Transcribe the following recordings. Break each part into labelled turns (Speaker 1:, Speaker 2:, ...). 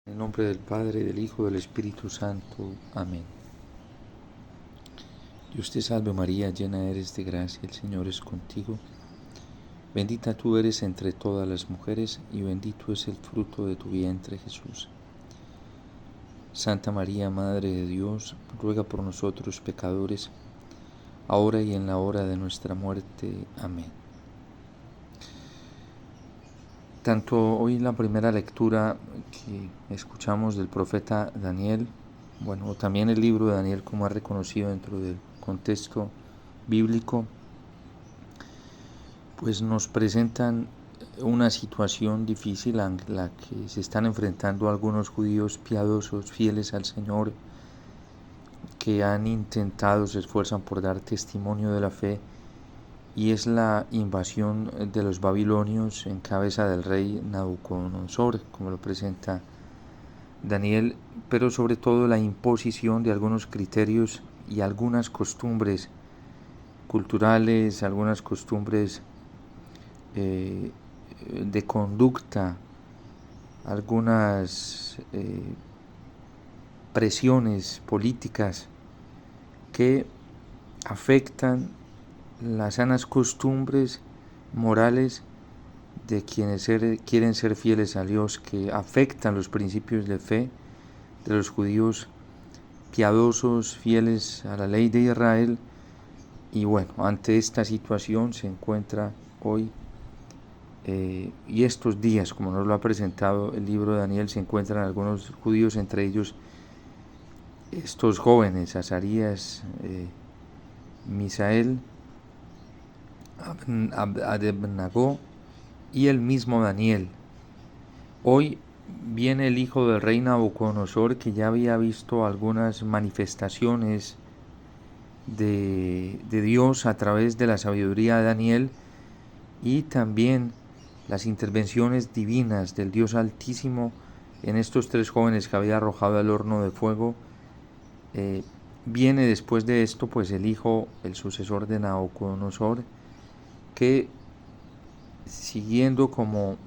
Speaker 1: En el nombre del Padre, del Hijo, del Espíritu Santo. Amén. Dios te salve María, llena eres de gracia, el Señor es contigo. Bendita tú eres entre todas las mujeres y bendito es el fruto de tu vientre, Jesús. Santa María, Madre de Dios, ruega por nosotros pecadores, ahora y en la hora de nuestra muerte. Amén. Tanto hoy la primera lectura que escuchamos del profeta Daniel, también el libro de Daniel como es reconocido dentro del contexto bíblico, pues nos presentan una situación difícil en la que se están enfrentando algunos judíos piadosos, fieles al Señor, que han intentado, se esfuerzan por dar testimonio de la fe, y es la invasión de los babilonios en cabeza del rey Nabucodonosor, como lo presenta Daniel, pero sobre todo la imposición de algunos criterios y algunas costumbres culturales, algunas costumbres de conducta, algunas presiones políticas que afectan las sanas costumbres morales de quienes quieren ser fieles a Dios, que afectan los principios de fe de los judíos piadosos, fieles a la ley de Israel. Y ante esta situación se encuentra hoy y estos días, como nos lo ha presentado el libro de Daniel, se encuentran algunos judíos, entre ellos estos jóvenes, Azarías, Misael, Abednego y el mismo Daniel. Hoy viene el hijo del rey Nabucodonosor, que ya había visto algunas manifestaciones de Dios a través de la sabiduría de Daniel y también las intervenciones divinas del Dios Altísimo en estos tres jóvenes que había arrojado al horno de fuego. Viene después de esto pues el hijo, el sucesor de Nabucodonosor, que siguiendo como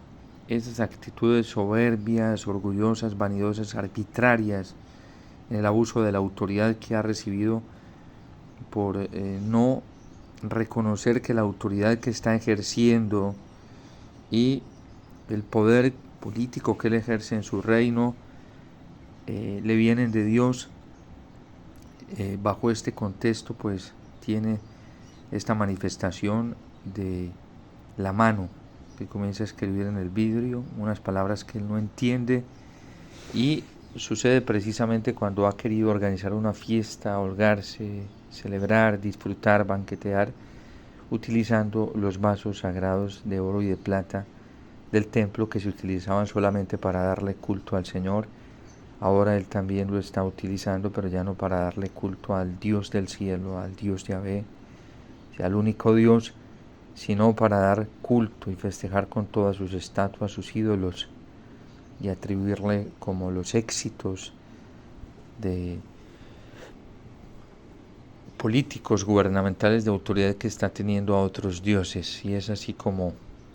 Speaker 1: esas actitudes soberbias, orgullosas, vanidosas, arbitrarias, en el abuso de la autoridad que ha recibido por no reconocer que la autoridad que está ejerciendo y el poder político que él ejerce en su reino le vienen de Dios. Bajo este contexto pues tiene esta manifestación de la mano que comienza a escribir en el vidrio unas palabras que él no entiende, y sucede precisamente cuando ha querido organizar una fiesta, holgarse, celebrar, disfrutar, banquetear, utilizando los vasos sagrados de oro y de plata del templo que se utilizaban solamente para darle culto al Señor. Ahora él también lo está utilizando, pero ya no para darle culto al Dios del cielo, al Dios Yahvé, al único Dios, sino para dar culto y festejar con todas sus estatuas, sus ídolos, y atribuirle como los éxitos de políticos gubernamentales de autoridad que está teniendo a otros dioses. Y es así como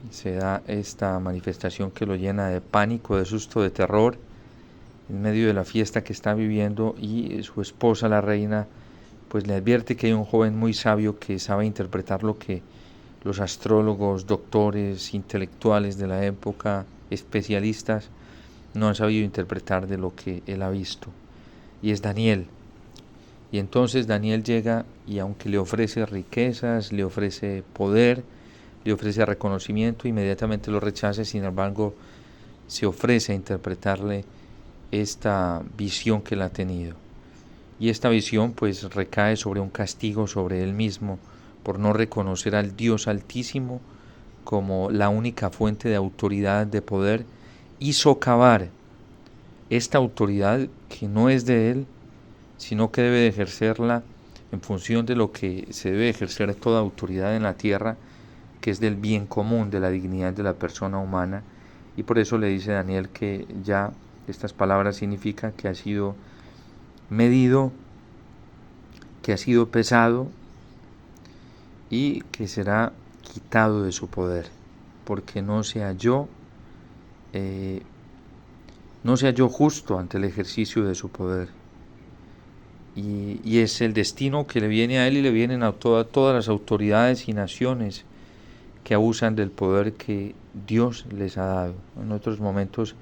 Speaker 1: se da esta manifestación que lo llena de pánico, de susto, de terror, en medio de la fiesta que está viviendo, y su esposa, la reina, pues le advierte que hay un joven muy sabio que sabe interpretar lo que los astrólogos, doctores, intelectuales de la época, especialistas, no han sabido interpretar de lo que él ha visto. Y es Daniel. Y entonces Daniel llega y aunque le ofrece riquezas, le ofrece poder, le ofrece reconocimiento, inmediatamente lo rechaza. Sin embargo, se ofrece a interpretarle esta visión que él ha tenido. Y esta visión pues recae sobre un castigo sobre él mismo por no reconocer al Dios Altísimo como la única fuente de autoridad, de poder, y socavar esta autoridad que no es de él, sino que debe de ejercerla en función de lo que se debe ejercer toda autoridad en la tierra, que es del bien común, de la dignidad de la persona humana. Y por eso le dice Daniel que ya estas palabras significan que ha sido medido, que ha sido pesado y que será quitado de su poder, porque no se halló no se halló justo ante el ejercicio de su poder. Y es el destino que le viene a él y le vienen a todas las autoridades y naciones que abusan del poder que Dios les ha dado. En otros momentos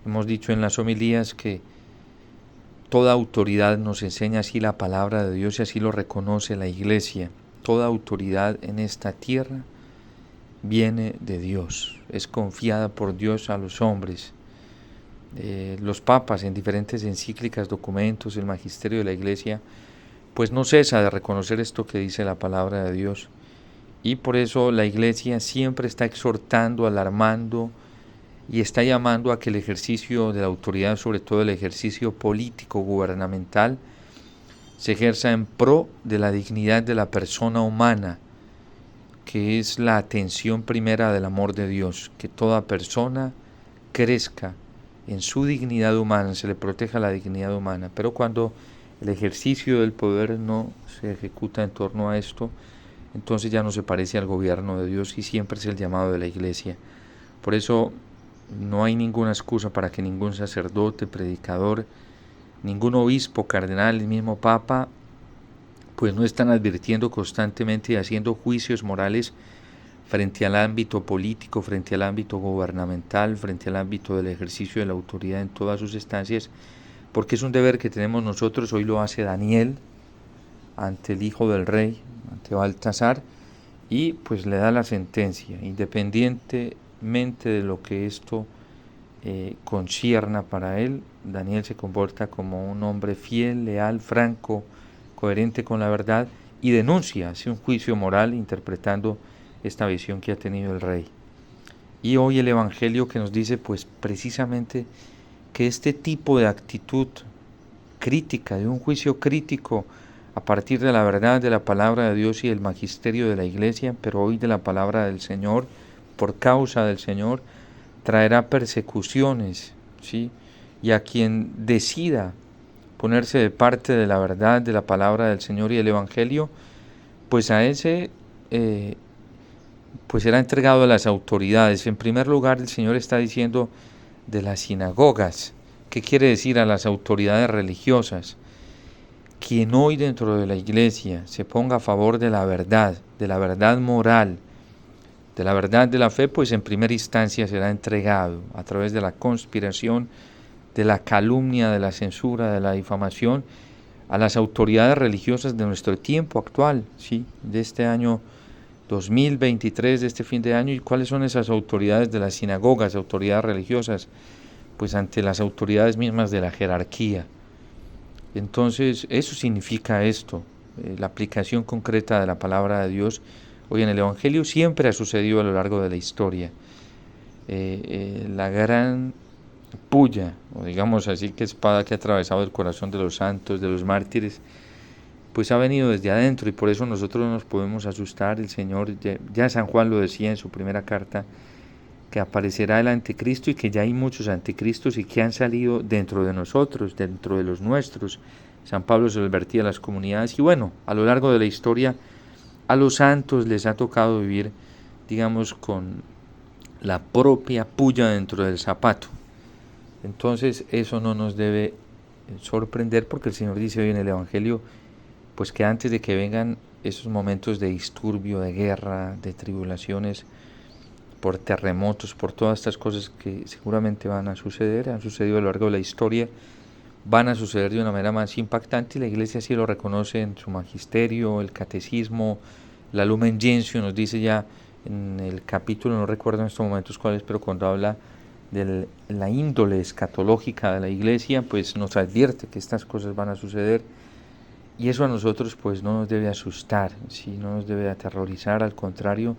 Speaker 1: hemos dicho en las homilías que toda autoridad, nos enseña así la palabra de Dios y así lo reconoce la Iglesia. Toda autoridad en esta tierra viene de Dios, es confiada por Dios a los hombres. Los papas en diferentes encíclicas, documentos, el magisterio de la Iglesia, pues no cesa de reconocer esto que dice la palabra de Dios. Y por eso la Iglesia siempre está exhortando, alarmando y está llamando a que el ejercicio de la autoridad, sobre todo el ejercicio político gubernamental, se ejerza en pro de la dignidad de la persona humana, que es la atención primera del amor de Dios, que toda persona crezca en su dignidad humana, se le proteja la dignidad humana. Pero cuando el ejercicio del poder no se ejecuta en torno a esto, entonces ya no se parece al gobierno de Dios y siempre es el llamado de la Iglesia. Por eso no hay ninguna excusa para que ningún sacerdote, predicador, ningún obispo, cardenal, el mismo papa, pues no están advirtiendo constantemente y haciendo juicios morales frente al ámbito político, frente al ámbito gubernamental, frente al ámbito del ejercicio de la autoridad en todas sus instancias, porque es un deber que tenemos nosotros. Hoy lo hace Daniel ante el hijo del rey, ante Baltasar, y pues le da la sentencia, independientemente de lo que esto concierna para él. Daniel se comporta como un hombre fiel, leal, franco, coherente con la verdad, y denuncia, hace un juicio moral interpretando esta visión que ha tenido el rey. Y hoy el Evangelio que nos dice pues precisamente que este tipo de actitud crítica, de un juicio crítico a partir de la verdad de la palabra de Dios y del magisterio de la Iglesia, pero hoy de la palabra del Señor, por causa del Señor, traerá persecuciones, ¿sí? Y a quien decida ponerse de parte de la verdad de la palabra del Señor y del Evangelio, pues a ese pues será entregado a las autoridades. En primer lugar, el Señor está diciendo de las sinagogas. ¿Qué quiere decir? A las autoridades religiosas. Quien hoy dentro de la Iglesia se ponga a favor de la verdad moral, de la verdad de la fe, pues en primera instancia será entregado a través de la conspiración, de la calumnia, de la censura, de la difamación, a las autoridades religiosas de nuestro tiempo actual, ¿sí? De este año 2023, de este fin de año. ¿Y cuáles son esas autoridades de las sinagogas, autoridades religiosas? Pues ante las autoridades mismas de la jerarquía. Entonces, eso significa esto, la aplicación concreta de la palabra de Dios. Hoy en el Evangelio siempre ha sucedido a lo largo de la historia. La gran puya, o digamos así, que espada que ha atravesado el corazón de los santos, de los mártires, pues ha venido desde adentro, y por eso nosotros no nos podemos asustar. El Señor, ya San Juan lo decía en su primera carta, que aparecerá el anticristo y que ya hay muchos anticristos y que han salido dentro de nosotros, dentro de los nuestros. San Pablo se lo advertía a las comunidades, y bueno, a lo largo de la historia a los santos les ha tocado vivir, digamos, con la propia puya dentro del zapato. Entonces eso no nos debe sorprender, porque el Señor dice hoy en el Evangelio pues que antes de que vengan esos momentos de disturbio, de guerra, de tribulaciones, por terremotos, por todas estas cosas que seguramente van a suceder, han sucedido a lo largo de la historia, van a suceder de una manera más impactante, y la Iglesia así lo reconoce en su magisterio, el catecismo. La Lumen Gentium nos dice ya en el capítulo, no recuerdo en estos momentos cuál es, pero cuando habla de la índole escatológica de la Iglesia, pues nos advierte que estas cosas van a suceder. Y eso a nosotros pues no nos debe asustar, ¿sí? No nos debe aterrorizar, al contrario,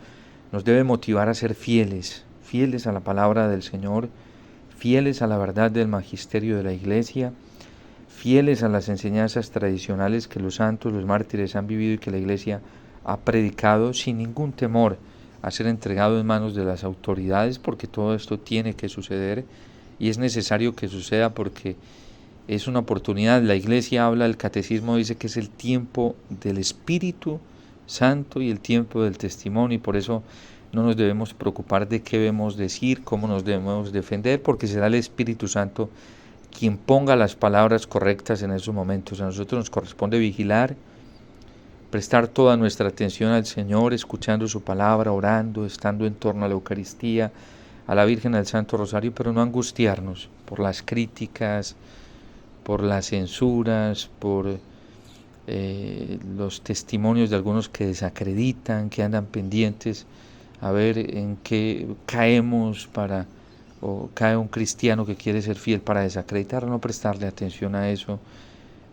Speaker 1: nos debe motivar a ser fieles, fieles a la palabra del Señor, fieles a la verdad del magisterio de la Iglesia, fieles a las enseñanzas tradicionales que los santos, los mártires han vivido y que la Iglesia ha predicado, sin ningún temor a ser entregado en manos de las autoridades, porque todo esto tiene que suceder y es necesario que suceda, porque es una oportunidad. La Iglesia habla, el catecismo dice que es el tiempo del Espíritu Santo y el tiempo del testimonio, y por eso No nos debemos preocupar de qué debemos decir, cómo nos debemos defender, porque será el Espíritu Santo quien ponga las palabras correctas en esos momentos. A nosotros nos corresponde vigilar, prestar toda nuestra atención al Señor, escuchando su palabra, orando, estando en torno a la Eucaristía, a la Virgen, al Santo Rosario, pero no angustiarnos por las críticas, por las censuras, por los testimonios de algunos que desacreditan, que andan pendientes a ver en qué caemos o cae un cristiano que quiere ser fiel para desacreditar, no prestarle atención a eso,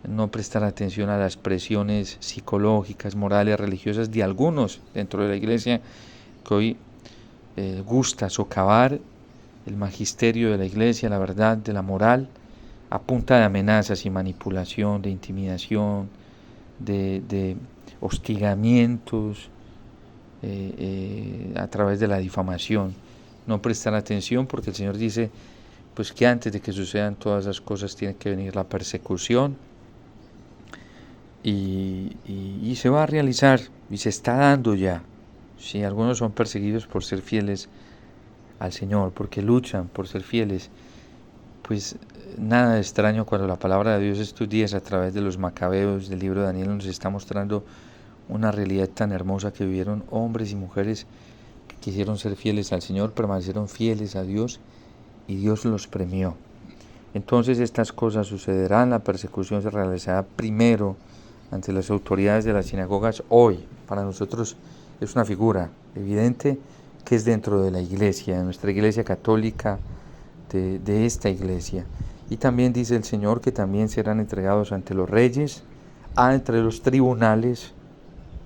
Speaker 1: no prestar atención a las presiones psicológicas, morales, religiosas de algunos dentro de la iglesia que hoy gusta socavar el magisterio de la iglesia, la verdad de la moral, a punta de amenazas y manipulación, de intimidación, de hostigamientos, a través de la difamación. No prestar atención, porque el Señor dice pues que antes de que sucedan todas esas cosas tiene que venir la persecución y se va a realizar y se está dando ya. Sí, algunos son perseguidos por ser fieles al Señor, porque luchan por ser fieles. Pues nada de extraño cuando la palabra de Dios estos días a través de los macabeos del libro de Daniel nos está mostrando una realidad tan hermosa que vivieron hombres y mujeres que quisieron ser fieles al Señor, permanecieron fieles a Dios y Dios los premió. Entonces estas cosas sucederán, la persecución se realizará primero ante las autoridades de las sinagogas hoy. Para nosotros es una figura evidente que es dentro de la iglesia, de nuestra iglesia católica, de esta iglesia. Y también dice el Señor que también serán entregados ante los reyes, entre los tribunales,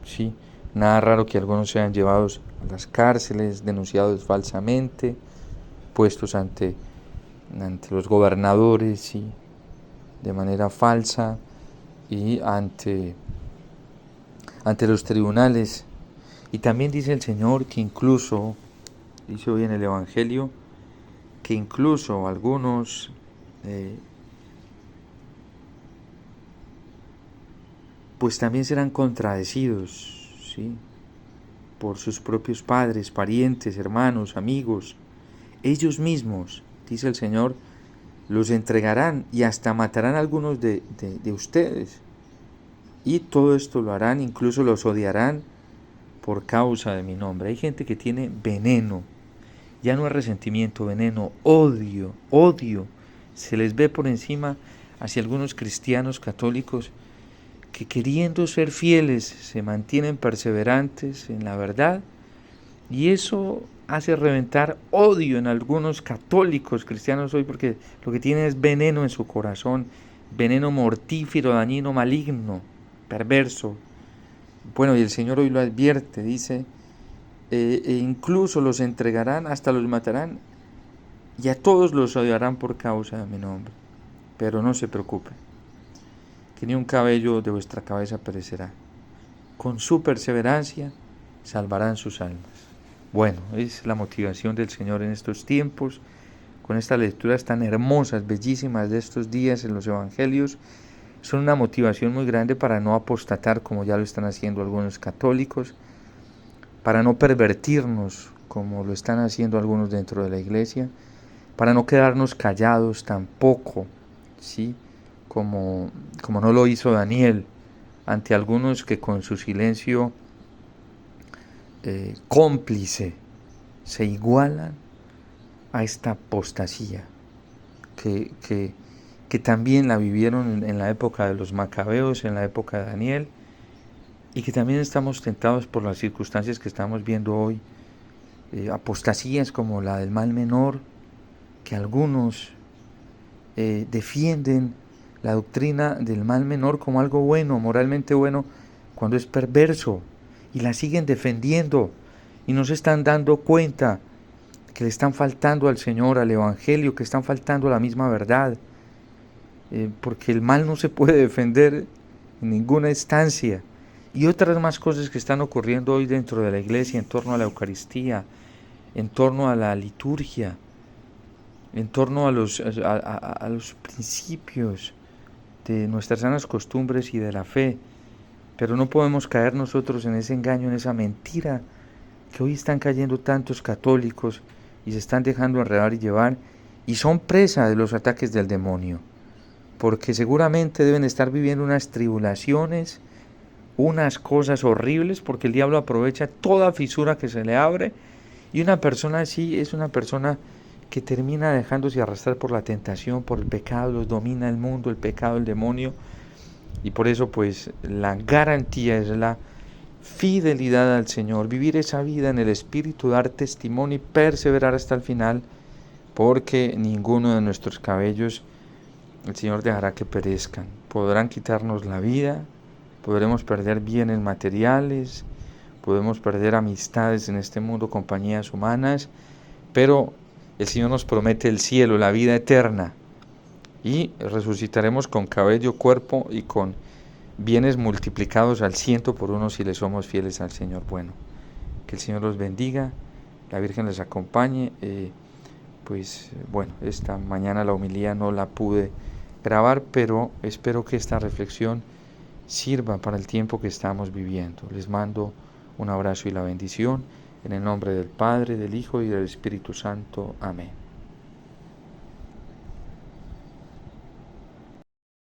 Speaker 1: ¿sí? Nada raro que algunos sean llevados a las cárceles, denunciados falsamente, puestos ante los gobernadores, ¿sí? De manera falsa, y ante los tribunales. Y también dice el Señor que incluso, dice hoy en el Evangelio, que incluso algunos pues también serán contradecidos, ¿sí? Por sus propios padres, parientes, hermanos, amigos. Ellos mismos, dice el Señor, los entregarán y hasta matarán a algunos de ustedes. Y todo esto lo harán, incluso los odiarán por causa de mi nombre. Hay gente que tiene veneno, ya no es resentimiento, veneno, odio, odio. Se les ve por encima hacia algunos cristianos católicos que queriendo ser fieles se mantienen perseverantes en la verdad, y eso hace reventar odio en algunos católicos cristianos hoy, porque lo que tienen es veneno en su corazón, veneno mortífero, dañino, maligno, perverso. Bueno, y el Señor hoy lo advierte, dice, incluso los entregarán, hasta los matarán, y a todos los odiarán por causa de mi nombre. Pero no se preocupen, que ni un cabello de vuestra cabeza perecerá. Con su perseverancia salvarán sus almas. Bueno, es la motivación del Señor en estos tiempos, con estas lecturas tan hermosas, bellísimas de estos días en los Evangelios. Son una motivación muy grande para no apostatar como ya lo están haciendo algunos católicos, para no pervertirnos como lo están haciendo algunos dentro de la iglesia, para no quedarnos callados tampoco, ¿sí? Como no lo hizo Daniel ante algunos que con su silencio cómplice se igualan a esta apostasía que también la vivieron en la época de los macabeos, en la época de Daniel, y que también estamos tentados por las circunstancias que estamos viendo hoy, apostasías como la del mal menor, que algunos defienden la doctrina del mal menor como algo bueno, moralmente bueno, cuando es perverso, y la siguen defendiendo y no se están dando cuenta que le están faltando al Señor, al Evangelio, que están faltando a la misma verdad, porque el mal no se puede defender en ninguna instancia. Y otras más cosas que están ocurriendo hoy dentro de la iglesia, en torno a la Eucaristía, en torno a la liturgia, en torno a los principios de nuestras sanas costumbres y de la fe. Pero no podemos caer nosotros en ese engaño, en esa mentira que hoy están cayendo tantos católicos y se están dejando enredar y llevar y son presa de los ataques del demonio, porque seguramente deben estar viviendo unas tribulaciones, unas cosas horribles, porque el diablo aprovecha toda fisura que se le abre, y una persona así es una persona que termina dejándose arrastrar por la tentación, por el pecado, los domina el mundo, el pecado, el demonio, y por eso pues la garantía es la fidelidad al Señor, vivir esa vida en el Espíritu, dar testimonio y perseverar hasta el final, porque ninguno de nuestros cabellos el Señor dejará que perezcan. Podrán quitarnos la vida, podremos perder bienes materiales, podemos perder amistades en este mundo, compañías humanas, pero el Señor nos promete el cielo, la vida eterna, y resucitaremos con cabello, cuerpo y con bienes multiplicados al 100 por 1 si le somos fieles al Señor. Bueno, que el Señor los bendiga, la Virgen les acompañe. Pues bueno, esta mañana la homilía no la pude grabar, pero espero que esta reflexión sirva para el tiempo que estamos viviendo. Les mando un abrazo y la bendición en el nombre del Padre, del Hijo y del Espíritu Santo. Amén.